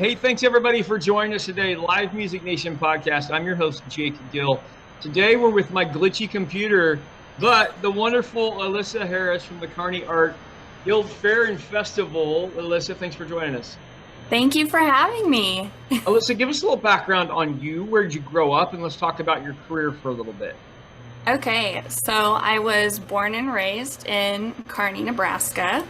Hey, thanks everybody for joining us today. Live Music Nation podcast. I'm your host, Jake Gill. Today we're with my glitchy computer, but the wonderful Alissa Harris from the Kearney Art Guild Fair and Festival. Alissa, thanks for joining us. Thank you for having me. Alissa, give us a little background on you. Where did you grow up? And let's talk about your career for a little bit. Okay, so I was born and raised in Kearney, Nebraska.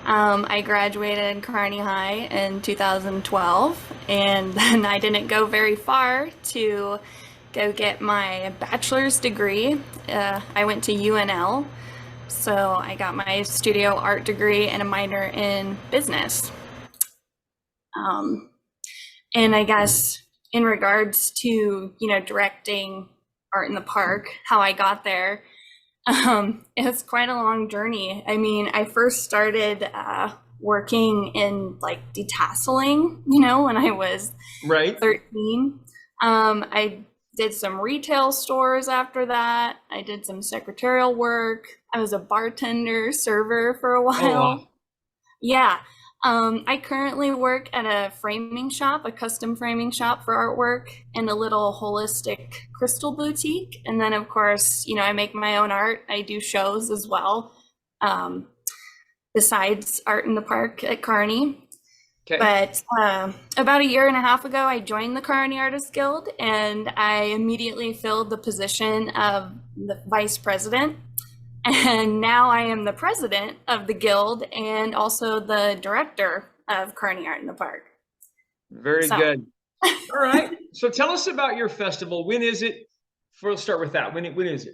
I graduated Kearney High in 2012, and then I didn't go very far to go get my bachelor's degree. I went to UNL, so I got my studio art degree and a minor in business. And I guess in regards to, directing art in the park, how I got there, it's quite a long journey. I mean, I first started working in like detasseling, when I was 13. I did some retail stores after that. I did some secretarial work. I was a bartender, server for a while. Oh, wow. Yeah. I currently work at a framing shop, a custom framing shop for artwork, and a little holistic crystal boutique. And then, of course, I make my own art. I do shows as well, besides art in the park at Kearney. Okay. But about a year and a half ago, I joined the Kearney Artists Guild, and I immediately filled the position of the vice president. And now I am the president of the guild and also the director of Kearney Art in the Park. Very good. All right. So tell us about your festival. When is it? Let's start with that. When is it?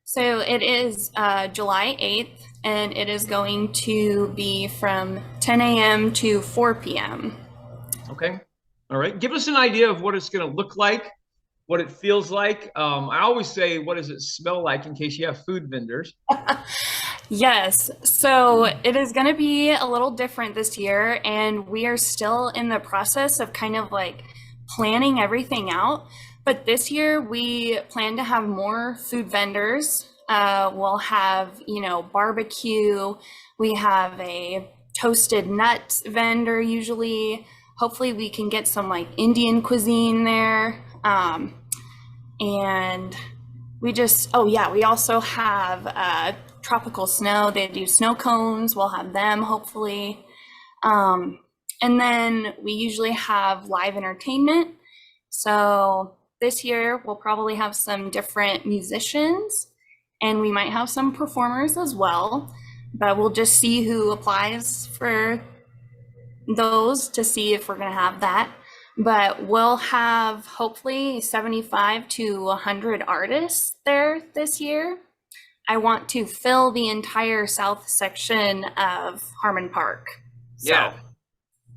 So it is July 8th, and it is going to be from 10 a.m. to 4 p.m. Okay. All right. Give us an idea of what it's going to look like, what it feels like. I always say, what does it smell like, in case you have food vendors? Yes, so it is going to be a little different this year, and we are still in the process of kind of like planning everything out. But this year we plan to have more food vendors. We'll have, barbecue. We have a toasted nuts vendor usually. Hopefully we can get some like Indian cuisine there. And we also have tropical snow. They do snow cones. We'll have them hopefully. And then we usually have live entertainment. So this year we'll probably have some different musicians, and we might have some performers as well, but we'll just see who applies for those to see if we're going to have that. But we'll have hopefully 75 to 100 artists there this year. I want to fill the entire south section of Harmon Park. Yeah,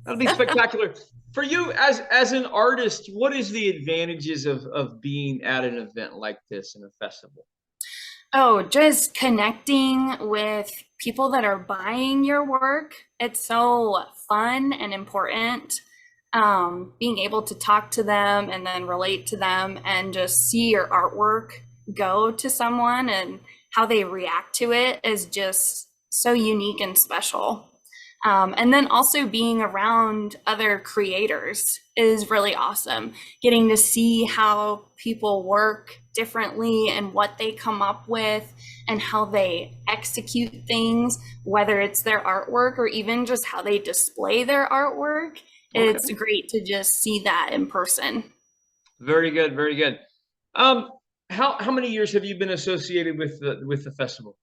that'll be spectacular. For you as an artist, what is the advantages of being at an event like this in a festival? Oh, just connecting with people that are buying your work. It's so fun and important. Being able to talk to them and then relate to them and just see your artwork go to someone and how they react to it is just so unique and special. And then also being around other creators is really awesome. Getting to see how people work differently and what they come up with and how they execute things, whether it's their artwork or even just how they display their artwork. Okay. It's great to just see that in person. Very good, very good. How many years have you been associated with the festival?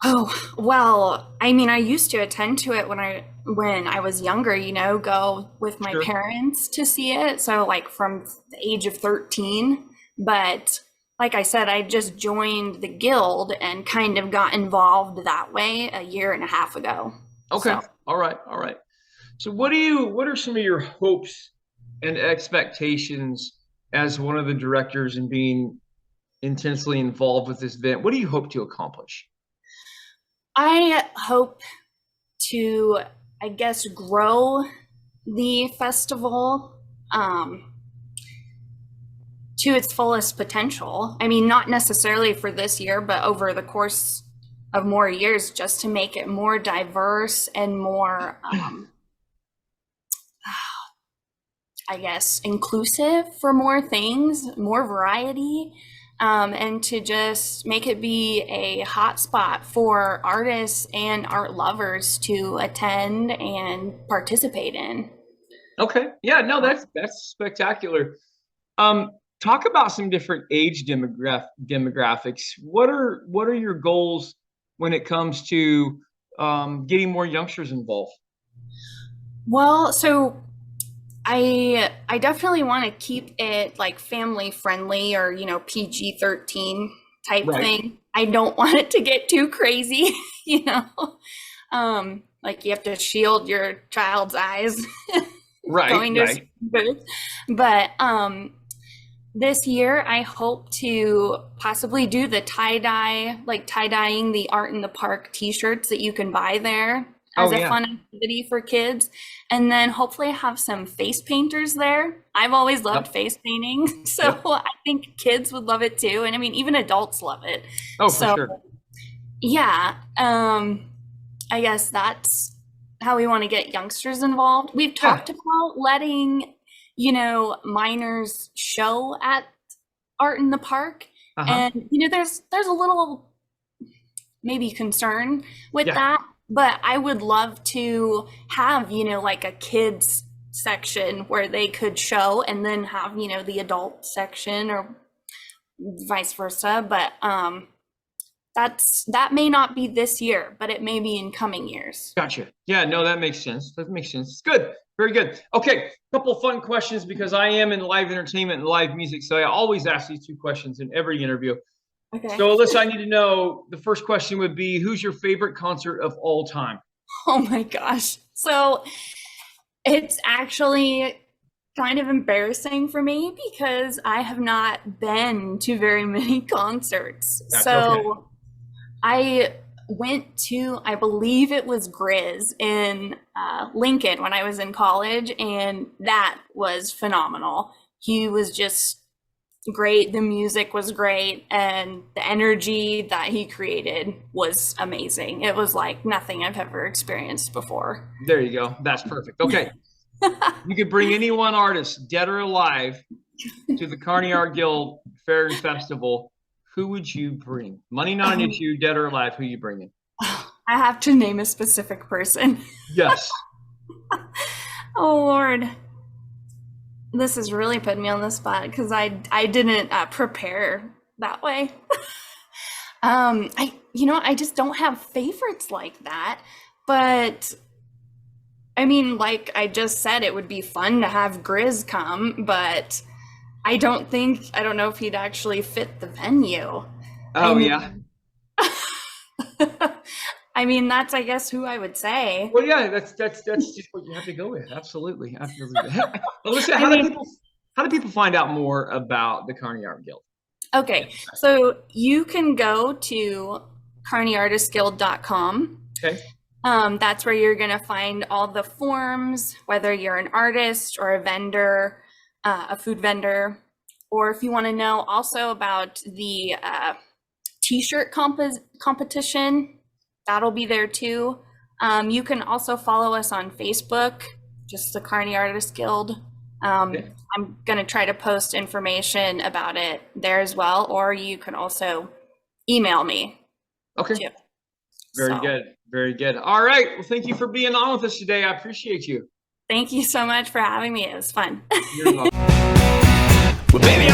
Oh, well, I mean, I used to attend to it when I was younger, go with my parents to see it. So like from the age of 13, but like I said, I just joined the guild and kind of got involved that way a year and a half ago. Okay. So. All right. So what are some of your hopes and expectations as one of the directors and being intensely involved with this event? What do you hope to accomplish? I hope to, grow the festival to its fullest potential. I mean, not necessarily for this year, but over the course of more years, just to make it more diverse and more I guess, inclusive for more things, more variety, and to just make it be a hotspot for artists and art lovers to attend and participate in. Okay. Yeah, no, that's spectacular. Talk about some different age demographics. What are your goals when it comes to getting more youngsters involved? Well, so I definitely want to keep it like family friendly or, PG-13 type Right. thing. I don't want it to get too crazy, you know. Like you have to shield your child's eyes Right, going to right. booths. But this year I hope to possibly do the tie-dye, like tie-dyeing the Art in the Park t-shirts that you can buy there Oh as a yeah. fun activity for kids. And then hopefully have some face painters there. I've always loved Yep. face painting, so Yep. I think kids would love it too. And I mean, even adults love it. Oh, for So sure. yeah, I guess that's how we want to get youngsters involved. We've Yeah. talked about letting, minors show at Art in the Park. Uh-huh. And there's a little maybe concern with Yeah. that, but I would love to have, like a kids section where they could show and then have, the adult section or vice versa. But that may not be this year, but it may be in coming years. Gotcha. Yeah, no, that makes sense. That makes sense. It's good. Very good. Okay, couple fun questions because I am in live entertainment and live music, so I always ask these two questions in every interview. Okay. So, Alyssa, I need to know, the first question would be, who's your favorite concert of all time? Oh my gosh. So it's actually kind of embarrassing for me because I have not been to very many concerts. That's okay. So I went to, I believe it was Grizz in Lincoln when I was in college, and that was phenomenal. He was just great. The music was great, and the energy that he created was amazing. It was like nothing I've ever experienced before. There you go. That's perfect. Okay. You could bring any one artist, dead or alive, to the Kearney Art Guild Fair and Festival. Who would you bring? Money not an issue, dead or alive, who you bringing? I have to name a specific person. Yes. Oh Lord. This is really putting me on the spot because I didn't prepare that way. I just don't have favorites like that. But I mean, like I just said, it would be fun to have Grizz come, but I don't know if he'd actually fit the venue. Oh, yeah. I mean, that's, I guess, who I would say. Well, yeah, that's just what you have to go with. Absolutely. Absolutely. Alyssa, I mean, how do people find out more about the Kearney Art Guild? okay, so you can go to kearneyartistguild.com. Okay. That's where you're going to find all the forms, whether you're an artist or a vendor, a food vendor, or if you want to know also about the t-shirt competition, that'll be there too. You can also follow us on Facebook, just the Kearney Artist Guild. Okay. I'm going to try to post information about it there as well, or you can also email me. Okay. Too. Very good. Very good. All right. Well, thank you for being on with us today. I appreciate you. Thank you so much for having me. It was fun. You're welcome. Well, baby,